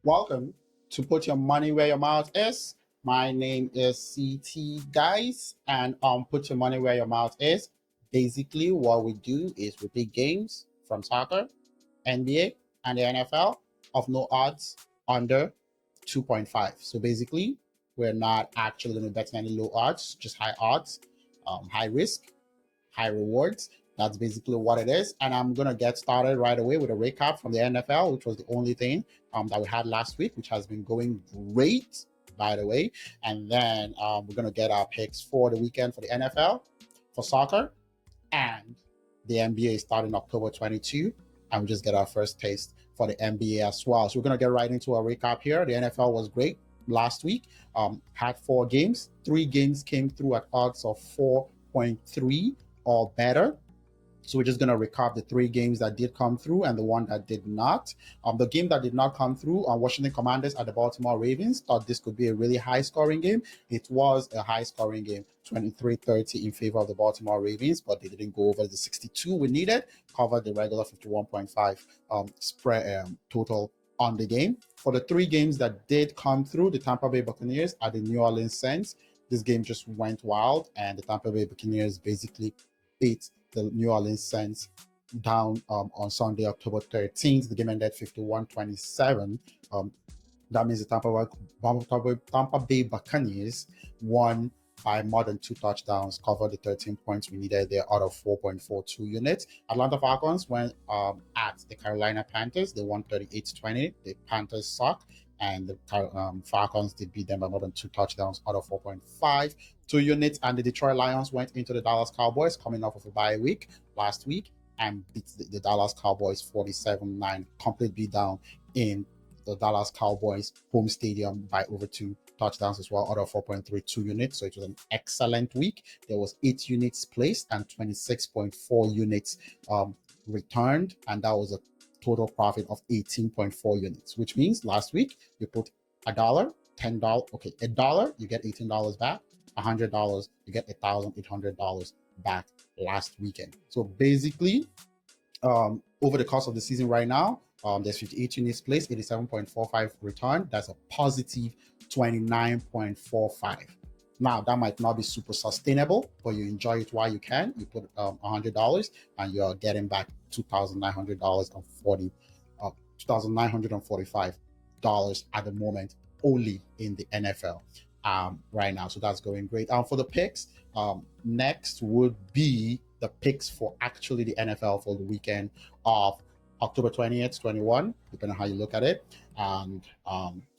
Welcome to Put Your Money Where Your Mouth Is. My name is CT Guys, and Put Your Money Where Your Mouth Is. Basically, what we do is we pick games from soccer, NBA, and the NFL of no odds under 2.5. So basically, we're not actually going to bet any low odds, just high odds, high risk, high rewards. That's basically what it is. And I'm going to get started right away with a recap from the NFL, which was the only thing that we had last week, which has been going great, by the way. And then we're going to get our picks for the weekend for the NFL, for soccer, and the NBA is starting October 22. And we just get our first taste for the NBA as well. So we're going to get right into a recap here. The NFL was great last week. Had 4 games. 3 games came through at odds of 4.3 or better. So we're just going to recap the 3 games that did come through and the one that did not. The game that did not come through, Washington Commanders at the Baltimore Ravens. Thought this could be a really high-scoring game. It was a high-scoring game, 23-30 in favor of the Baltimore Ravens, but they didn't go over the 62 we needed. Covered the regular 51.5 spread total on the game. For the 3 games that did come through, the Tampa Bay Buccaneers at the New Orleans Saints. This game just went wild, and the Tampa Bay Buccaneers basically beat the New Orleans Saints down on Sunday, October 13th. The game ended 51-27. That means the Tampa Bay Buccaneers won by more than 2 touchdowns, covered the 13 points we needed there out of 4.42 units. Atlanta Falcons went at the Carolina Panthers. They won 38-20. The Panthers suck, and the Falcons did beat them by more than 2 touchdowns out of 4.52 units. And the Detroit Lions went into the Dallas Cowboys coming off of a bye week last week and beat the Dallas Cowboys 47-9, complete beatdown in the Dallas Cowboys home stadium by over 2 touchdowns as well out of 4.32 units. So it was an excellent week. There was 8 units placed and 26.4 units returned, and that was a total profit of 18.4 units, which means last week you put $1, $10, okay, $1, you get $18 back. $100, you get $1,800 back last weekend. So basically, over the course of the season right now, there's 58 units placed, 87.45 return. That's a positive 29.45. Now, that might not be super sustainable, but you enjoy it while you can. You put $100 and you're getting back $2,900 $2,945 at the moment, only in the NFL right now. So that's going great. For the picks, next would be the picks for actually the NFL for the weekend of October 20th, 21, depending on how you look at it, and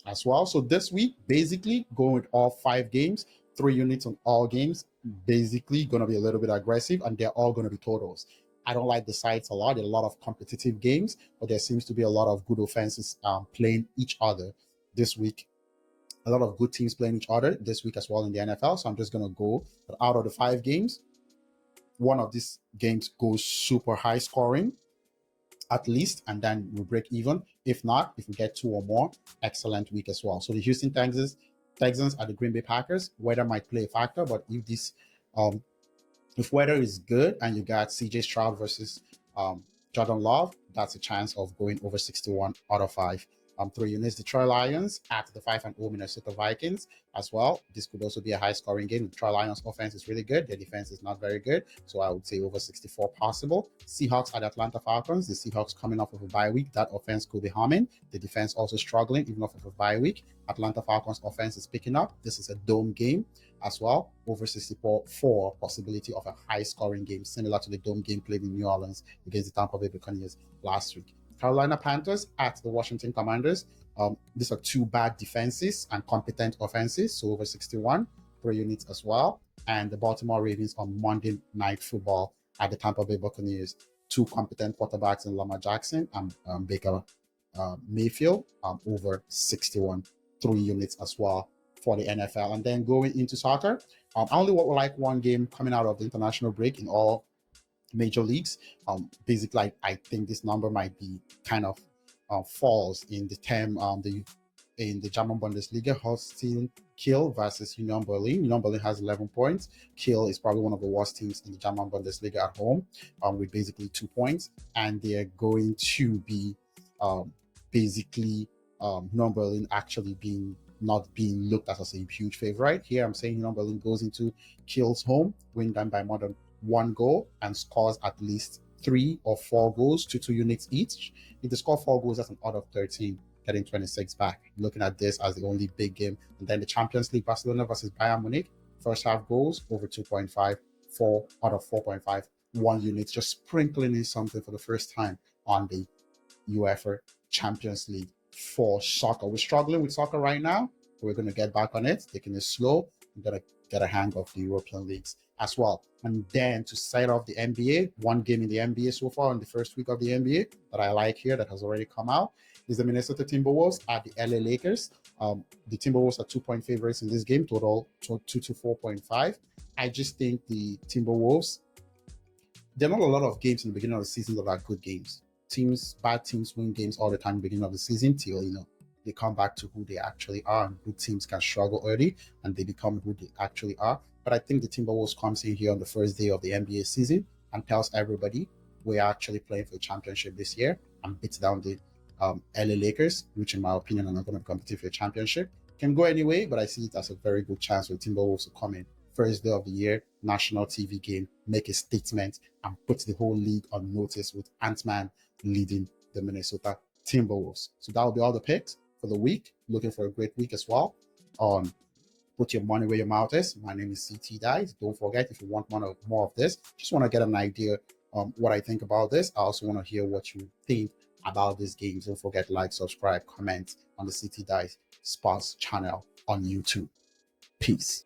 as well. So this week, basically going with all 5 games, 3 units on all games, basically going to be a little bit aggressive, and they're all going to be totals. I don't like the sides a lot. There are a lot of competitive games, but there seems to be a lot of good offenses playing each other this week. A lot of good teams playing each other this week as well in the NFL. So I'm just going to go out of the 5 games. One of these games goes super high scoring, at least, and then we break even. If not, if we get 2 or more, excellent week as well. So the Houston Texans are the Green Bay Packers. Weather might play a factor, but if this if weather is good and you got CJ Stroud versus Jordan Love, that's a chance of going over 61 out of 5. 3 units. Detroit Lions at the 5-0 Minnesota Vikings as well. This could also be a high-scoring game. The Detroit Lions offense is really good. Their defense is not very good, so I would say over 64 possible. Seahawks at Atlanta Falcons. The Seahawks coming off of a bye week. That offense could be humming. The defense also struggling, even off of a bye week. Atlanta Falcons offense is picking up. This is a dome game as well. Over 64 possibility of a high-scoring game, similar to the dome game played in New Orleans against the Tampa Bay Buccaneers last week. Carolina Panthers at the Washington Commanders. These are 2 bad defenses and competent offenses, so over 61, 3 units as well. And the Baltimore Ravens on Monday Night Football at the Tampa Bay Buccaneers. 2 competent quarterbacks in Lamar Jackson and Baker Mayfield, over 61, 3 units as well for the NFL. And then going into soccer, I only like 1 game coming out of the international break in all major leagues. Basically, I think this number might be kind of falls in the term in the German Bundesliga. Holstein Kiel versus Union Berlin. Union Berlin has 11 points. Kiel is probably one of the worst teams in the German Bundesliga at home, with basically 2 points, and they're going to be basically Union Berlin actually not being looked at as a huge favorite. Here I'm saying Union Berlin goes into Kiel's home, win them by more than 1 goal, and scores at least 3 or 4 goals to 2 units each. If they score 4 goals, that's an odd of 13, getting 26 back. Looking at this as the only big game. And then the Champions League, Barcelona versus Bayern Munich, first half goals over 2.5, 4 out of 4.5, 1 unit, just sprinkling in something for the first time on the UEFA Champions League for soccer. We're struggling with soccer right now. We're going to get back on it, taking it slow. We're going to get a hang of the European leagues as well. And then to set off the NBA, one game in the NBA so far in the first week of the NBA that I like here that has already come out is the Minnesota Timberwolves at the LA Lakers. The Timberwolves are 2-point favorites in this game, total 2 to 4.5. I just think the Timberwolves, there are not a lot of games in the beginning of the season that are good games. Bad teams win games all the time in the beginning of the season till, they come back to who they actually are, and good teams can struggle early and they become who they actually are. But I think the Timberwolves comes in here on the first day of the NBA season and tells everybody we're actually playing for a championship this year, and beats down the LA Lakers, which in my opinion are not going to be competing for a championship. Can go anyway, but I see it as a very good chance for the Timberwolves to come in first day of the year, national TV game, make a statement, and put the whole league on notice with Ant-Man leading the Minnesota Timberwolves. So that will be all the picks for the week. Looking for a great week as well. Put your money where your mouth is. My name is CT Dice. Don't forget, if you want more of this, just want to get an idea what I think about this. I also want to hear what you think about this game. Don't forget, like, subscribe, comment on the CT Dice Sports channel on YouTube. Peace.